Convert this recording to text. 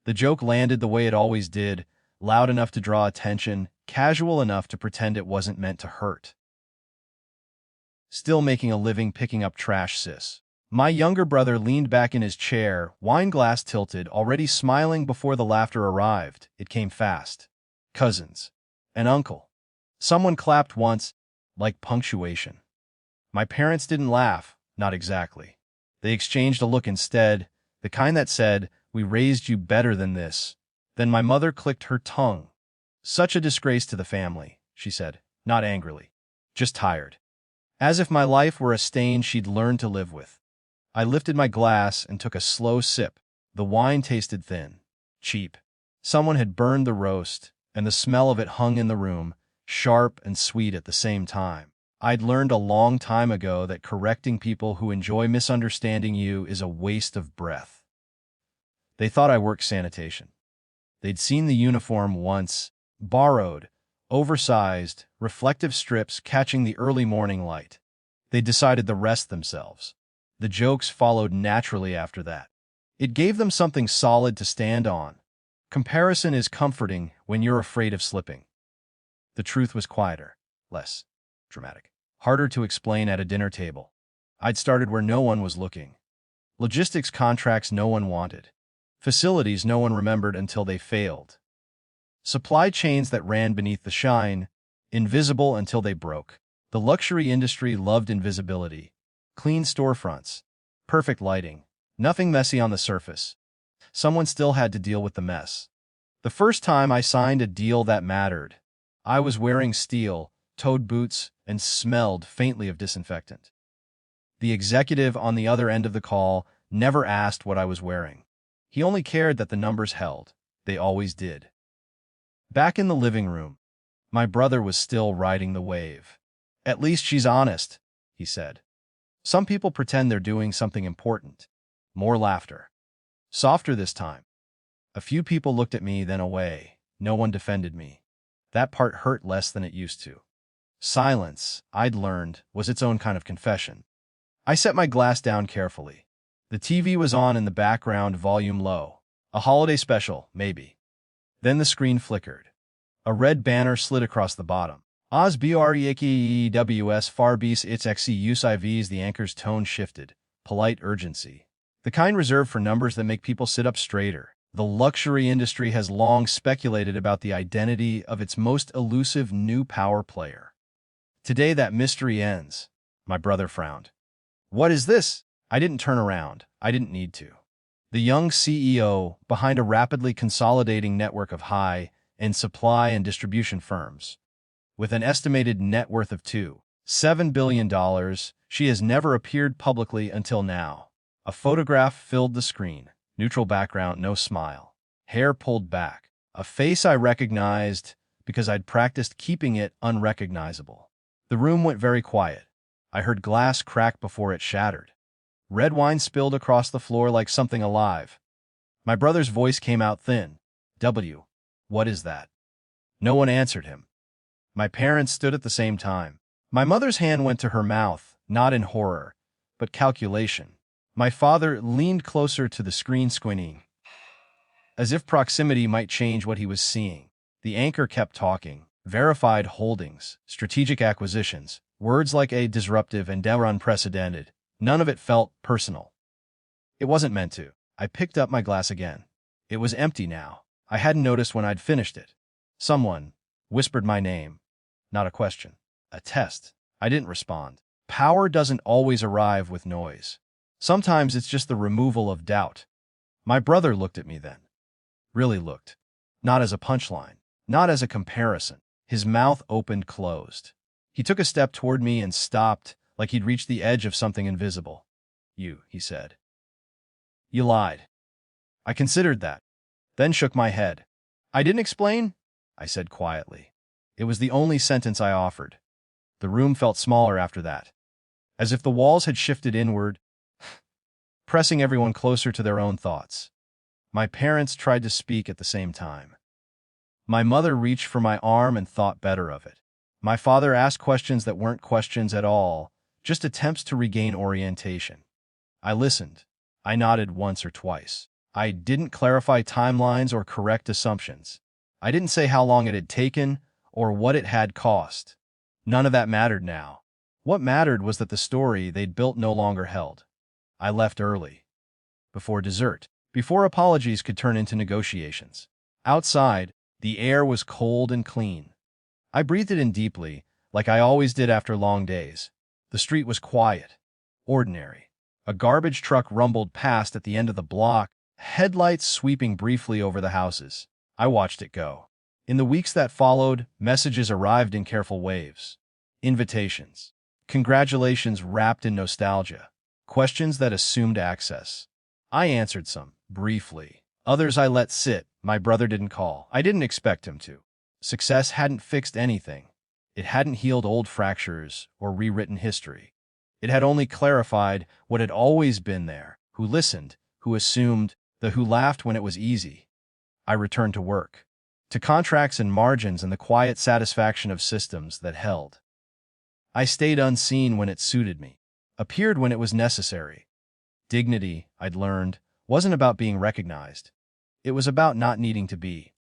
The joke landed the way it always did, loud enough to draw attention, casual enough to pretend it wasn't meant to hurt. Still making a living picking up trash, sis. My younger brother leaned back in his chair, wine glass tilted, already smiling before the laughter arrived. It came fast. Cousins. An uncle. Someone clapped once, like punctuation. My parents didn't laugh, not exactly. They exchanged a look instead, the kind that said, "We raised you better than this." Then my mother clicked her tongue. "Such a disgrace to the family," she said, not angrily, just tired. As if my life were a stain she'd learned to live with. I lifted my glass and took a slow sip. The wine tasted thin, cheap. Someone had burned the roast, and the smell of it hung in the room, sharp and sweet at the same time. I'd learned a long time ago that correcting people who enjoy misunderstanding you is a waste of breath. They thought I worked sanitation. They'd seen the uniform once, borrowed, oversized, reflective strips catching the early morning light. They decided the rest themselves. The jokes followed naturally after that. It gave them something solid to stand on. Comparison is comforting when you're afraid of slipping. The truth was quieter, less dramatic, harder to explain at a dinner table. I'd started where no one was looking. Logistics contracts no one wanted. Facilities no one remembered until they failed. Supply chains that ran beneath the shine, invisible until they broke. The luxury industry loved invisibility. Clean storefronts, perfect lighting, nothing messy on the surface. Someone still had to deal with the mess. The first time I signed a deal that mattered, I was wearing steel-toed boots and smelled faintly of disinfectant. The executive on the other end of the call never asked what I was wearing. He only cared that the numbers held. They always did. Back in the living room, my brother was still riding the wave. "At least she's honest," he said. "Some people pretend they're doing something important." More laughter. Softer this time. A few people looked at me, then away. No one defended me. That part hurt less than it used to. Silence, I'd learned, was its own kind of confession. I set my glass down carefully. The TV was on in the background, volume low. A holiday special, maybe. Then the screen flickered. A red banner slid across the bottom. OSBREAKEEWS FORBES its XEUSIVs. The anchor's tone shifted. Polite urgency. The kind reserved for numbers that make people sit up straighter. The luxury industry has long speculated about the identity of its most elusive new power player. Today that mystery ends. My brother frowned. "What is this?" I didn't turn around. I didn't need to. The young CEO, behind a rapidly consolidating network of high-end supply and distribution firms. With an estimated net worth of $2.7 billion, she has never appeared publicly until now. A photograph filled the screen. Neutral background, no smile. Hair pulled back. A face I recognized because I'd practiced keeping it unrecognizable. The room went very quiet. I heard glass crack before it shattered. Red wine spilled across the floor like something alive. My brother's voice came out thin. "W, what is that?" No one answered him. My parents stood at the same time. My mother's hand went to her mouth, not in horror, but calculation. My father leaned closer to the screen, squinting, as if proximity might change what he was seeing. The anchor kept talking. Verified holdings, strategic acquisitions, words like a disruptive and unprecedented. None of it felt personal. It wasn't meant to. I picked up my glass again. It was empty now. I hadn't noticed when I'd finished it. Someone whispered my name. Not a question. A test. I didn't respond. Power doesn't always arrive with noise. Sometimes it's just the removal of doubt. My brother looked at me then. Really looked. Not as a punchline. Not as a comparison. His mouth opened, closed. He took a step toward me and stopped, like he'd reached the edge of something invisible. "You," he said. "You lied." I considered that, then shook my head. "I didn't explain," I said quietly. It was the only sentence I offered. The room felt smaller after that, as if the walls had shifted inward, pressing everyone closer to their own thoughts. My parents tried to speak at the same time. My mother reached for my arm and thought better of it. My father asked questions that weren't questions at all, just attempts to regain orientation. I listened. I nodded once or twice. I didn't clarify timelines or correct assumptions. I didn't say how long it had taken or what it had cost. None of that mattered now. What mattered was that the story they'd built no longer held. I left early. Before dessert. Before apologies could turn into negotiations. Outside, the air was cold and clean. I breathed it in deeply, like I always did after long days. The street was quiet. Ordinary. A garbage truck rumbled past at the end of the block, headlights sweeping briefly over the houses. I watched it go. In the weeks that followed, messages arrived in careful waves. Invitations. Congratulations wrapped in nostalgia. Questions that assumed access. I answered some, briefly. Others I let sit. My brother didn't call. I didn't expect him to. Success hadn't fixed anything. It hadn't healed old fractures or rewritten history. It had only clarified what had always been there, who listened, who assumed, who laughed when it was easy. I returned to work. To contracts and margins and the quiet satisfaction of systems that held. I stayed unseen when it suited me, appeared when it was necessary. Dignity, I'd learned, wasn't about being recognized. It was about not needing to be.